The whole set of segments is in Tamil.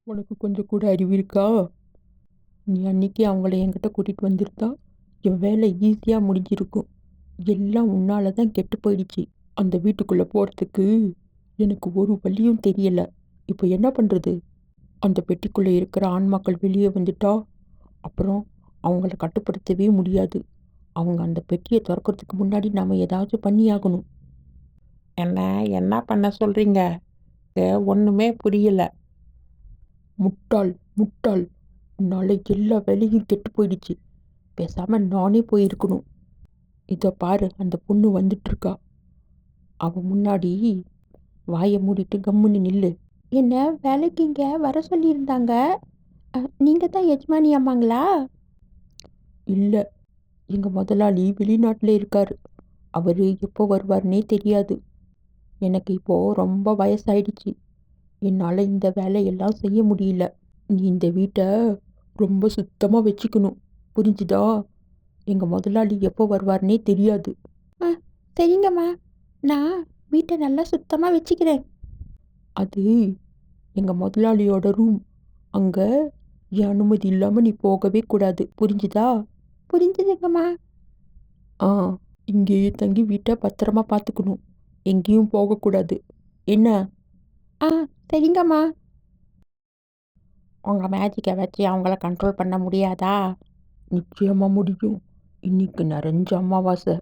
உனக்கு கொஞ்சம் கூட அறிவு இருக்கா? நீ அன்னைக்கு அவங்கள என்கிட்ட கூட்டிட்டு வந்திருந்தா என் வேலை ஈஸியாக முடிஞ்சிருக்கும். எல்லாம் உன்னால தான் கெட்டு போயிடுச்சு. அந்த வீட்டுக்குள்ளே போகிறதுக்கு எனக்கு ஒரு வழியும் தெரியல. இப்போ என்ன பண்ணுறது? அந்த பெட்டிக்குள்ளே இருக்கிற ஆன்மாக்கள் வெளியே வந்துட்டா அப்புறம் அவங்கள கட்டுப்படுத்தவே முடியாது. அவங்க அந்த பெட்டியை திறக்கிறதுக்கு முன்னாடி நாம் ஏதாச்சும் பண்ணியாகணும். என்ன என்ன பண்ண சொல்கிறீங்க? ஒன்றுமே புரியல. முட்டாள் முட்டாள், உன்னால எல்லா வேலையும் கெட்டு போயிடுச்சு. பேசாமல் நானே போயிருக்கணும். இதை பாரு, அந்த பொண்ணு வந்துட்டுருக்கா. அவன் முன்னாடி வாயை மூடிட்டு கம்முன்னு நில்லு. என்ன வேலைக்கு இங்கே வர சொல்லியிருந்தாங்க? நீங்கள் தான் எஜமானி அம்மாங்களா? இல்லை, எங்கள் முதலாளி வெளிநாட்டில் இருக்கார். அவர் எப்போ வருவார்னே தெரியாது. எனக்கு இப்போது ரொம்ப வயசாயிடுச்சு. என்னால் இந்த வேலையெல்லாம் செய்ய முடியல. நீ இந்த வீட்டை ரொம்ப சுத்தமாக வச்சுக்கணும், புரிஞ்சுதா? எங்கள் முதலாளி எப்போ வருவார்னே தெரியாது. சரிங்கம்மா, நான் வீட்டை நல்லா சுத்தமாக வச்சுக்கிறேன். அது எங்கள் முதலாளியோட ரூம். அங்கே என் அனுமதி இல்லாமல் நீ போகவே கூடாது, புரிஞ்சுதா? புரிஞ்சுதுங்கம்மா. ஆ, இங்கேயே தங்கி வீட்டை பத்திரமா பார்த்துக்கணும். எங்கேயும் போகக்கூடாது, என்ன? ஆ, சரிங்கம்மா. உங்கள் மேஜிக்கை வச்சு அவங்கள கண்ட்ரோல் பண்ண முடியாதா? நிச்சயமாக முடியும். இன்னைக்கு நிறைஞ்ச அமாவாசை.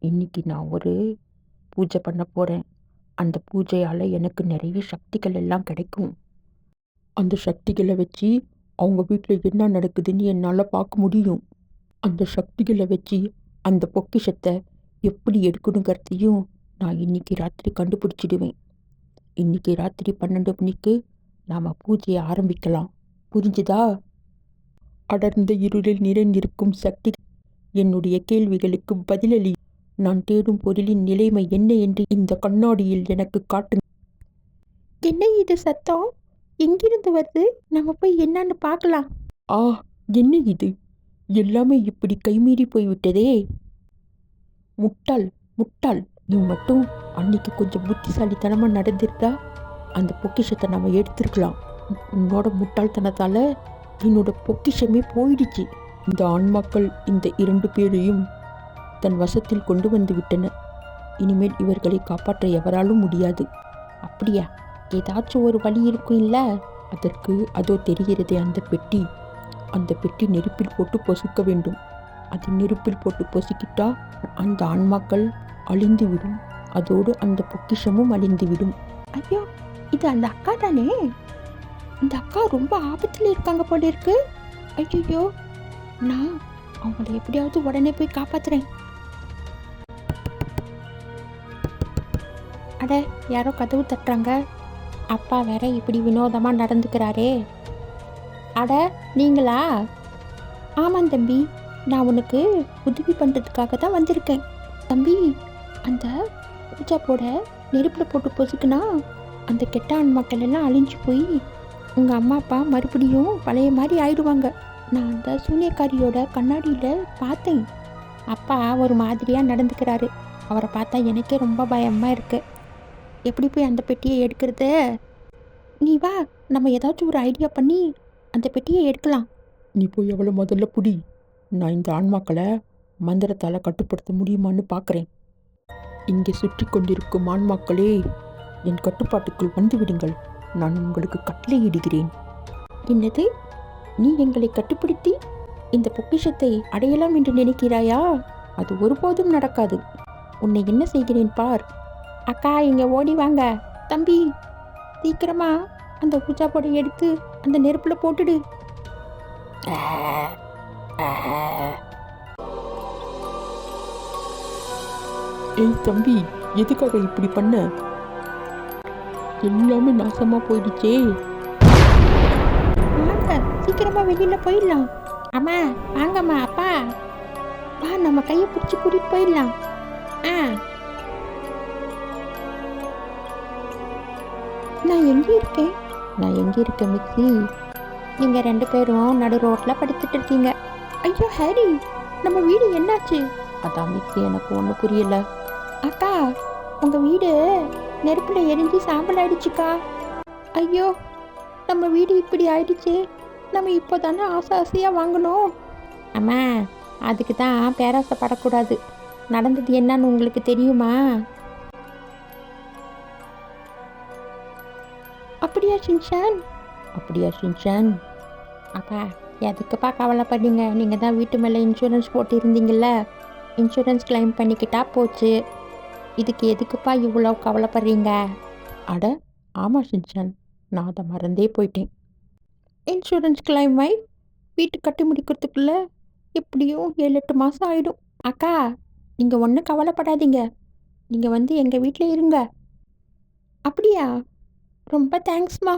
இன்னைக்கு நான் ஒரு பூஜை பண்ண போகிறேன். அந்த பூஜையால் எனக்கு நிறைய சக்திகள் எல்லாம் கிடைக்கும். அந்த சக்திகளை வச்சு அவங்க வீட்டில் என்ன நடக்குதுன்னு என்னால் பார்க்க முடியும். அந்த சக்திகளை வச்சு அந்த பொக்கிஷத்தை எப்படி எடுக்கணுங்கிறதையும் நான் இன்னைக்கு ராத்திரி கண்டுபிடிச்சிடுவேன். இன்னைக்கு ராத்திரி 12 மணிக்கு நாம் பூஜையை ஆரம்பிக்கலாம், புரிஞ்சுதா? அடர்ந்த இருளில் நிறைந்திருக்கும் சக்தி, என்னுடைய கேள்விகளுக்கு பதிலளி. நான் தேடும் பொருளின் நிலைமை என்ன என்று இந்த கண்ணாடியில் எனக்கு காட்டுங்க. என்ன இது சத்தம்? எங்கிருந்து வருது? நம்ம போய் என்னன்னு பார்க்கலாம். ஆ, என்ன இது? எல்லாமே இப்படி கைமீறி போய்விட்டதே. முட்டாள் முட்டாள், நீ மட்டும் அன்னைக்கு கொஞ்சம் புத்திசாலித்தனமாக நடந்திருந்தா அந்த பொக்கிஷத்தை நம்ம எடுத்துருக்கலாம். உன்னோட முட்டாள்தனத்தால் என்னோட பொக்கிஷமே போயிடுச்சு. இந்த ஆன்மாக்கள் இந்த 2 பேரையும் தன் வசத்தில் கொண்டு வந்து விட்டன. இனிமேல் இவர்களை காப்பாற்ற எவராலும் முடியாது. அப்படியா? ஏதாச்சும் ஒரு வழி இருக்கும் இல்லை? அதற்கு அதோ தெரிகிறதே அந்த பெட்டி. அந்த பெட்டி நெருப்பில் போட்டு பொசுக்க வேண்டும். அது நெருப்பில் போட்டு பொசுக்கிட்டா அந்த ஆன்மாக்கள் அழிந்துவிடும். அதோடு அந்த பொக்கிஷமும் அழிந்துவிடும். ஐயோ, இது அந்த அக்கா தானே? இந்த அக்கா ரொம்ப ஆபத்தில் இருக்காங்க போல இருக்கு. ஐயோ, நான் அவங்கள எப்படியாவது உடனே போய் காப்பாத்துறேன். அட, யாரோ கதவு தட்டுறாங்க. அப்பா வேற இப்படி வினோதமாக நடந்துக்கிறாரே. அட, நீங்களா? ஆமாம் தம்பி, நான் உனக்கு உதவி பண்ணுறதுக்காக தான் வந்திருக்கேன். தம்பி, அந்த பூஜா போட நெருப்பில் போட்டு பொசுக்குனா அந்த கெட்ட ஆன்மாக்கள் எல்லாம் அழிஞ்சு போய் உங்கள் அம்மா அப்பா மறுபடியும் பழைய மாதிரி ஆயிடுவாங்க. நான் அந்த சூனியக்காரியோட கண்ணாடியில் பார்த்தேன். அப்பா ஒரு மாதிரியாக நடந்துக்கிறாரு. அவரை பார்த்தா எனக்கே ரொம்ப பயமாக இருக்கு. எப்படி போய் அந்த பெட்டியை எடுக்கிறது? நீ வா, நம்ம ஏதாச்சும் ஒரு ஐடியா பண்ணி அந்த பெட்டியை எடுக்கலாம். நீ போய் எவ்வளோ முதல்ல புடி. நான் இந்த ஆன்மாக்களை மந்திரத்தால் கட்டுப்படுத்த முடியுமான்னு பார்க்குறேன். இங்கே சுற்றி கொண்டிருக்கும் ஆன்மாக்களே, என் கட்டுப்பாட்டுக்குள் வந்து விடுங்கள். நான் உங்களுக்கு கட்டளையிடுகிறேன். என்னது? நீ எங்களை கட்டுப்படுத்தி இந்த பொக்கிஷத்தை அடையலாம் என்று நினைக்கிறாயா? அது ஒருபோதும் நடக்காது. உன்னை என்ன செய்கிறேன் பார். அக்கா, இங்கே ஓடி வாங்க. தம்பி, சீக்கிரமா அந்த பூஜா போடை எடுத்து அந்த நெருப்பில் போட்டுடு. ஏய் தம்பி, எதுக்காக இப்படி பண்ண? எல்லாமே நாசமாக போயிடுச்சே. வாங்க, சீக்கிரமா வெளியில போயிடலாம். அம்மா, வாங்கம்மா. அப்பா, வா, நம்ம கையை பிடிச்சி கூட்டிட்டு போயிடலாம். நான் எங்கே இருக்கேன்? நான் எங்கே இருக்கேன் மிக்ஸி? நீங்கள் 2 பேரும் நடு ரோட்டில் படுத்துட்டு இருக்கீங்க. ஐயோ ஹாரி, நம்ம வீடு என்னாச்சு? அதான் மிக்ஸி, எனக்கு ஒன்றும் புரியல. அக்கா, உங்கள் வீடு நெருப்பில் எரிஞ்சு சாம்பல் ஆயிடுச்சுக்கா. ஐயோ, நம்ம வீடு இப்படி ஆயிடுச்சு. நம்ம இப்போ தானே ஆசை ஆசையாக வாங்கணும். அம்மா, அதுக்கு தான் பேராசைப்படக்கூடாது. நடந்தது என்னன்னு உங்களுக்கு தெரியுமா? அப்படியா ஷின்சான்? அப்படியா ஷின்சான்? அப்பா, எதுக்குப்பா கவலைப்படுறீங்க? நீங்கள் தான் வீட்டு மேலே இன்சூரன்ஸ் போட்டிருந்தீங்கல்ல, இன்சூரன்ஸ் கிளைம் பண்ணிக்கிட்டா போச்சு. இதுக்கு எதுக்குப்பா இவ்வளோ கவலைப்படுறீங்க? அட ஆமாம் ஷின்சான், நான் அதை மறந்தே போயிட்டேன். இன்சூரன்ஸ் கிளைம் ஆகி வீட்டு கட்டி முடிக்கிறதுக்குள்ள எப்படியும் 7-8 மாதம் ஆகிடும். அக்கா, நீங்கள் ஒன்றும் கவலைப்படாதீங்க. நீங்கள் வந்து எங்கள் வீட்டில் இருங்க. அப்படியா? ரொம்ப தேங்க்ஸ்மா.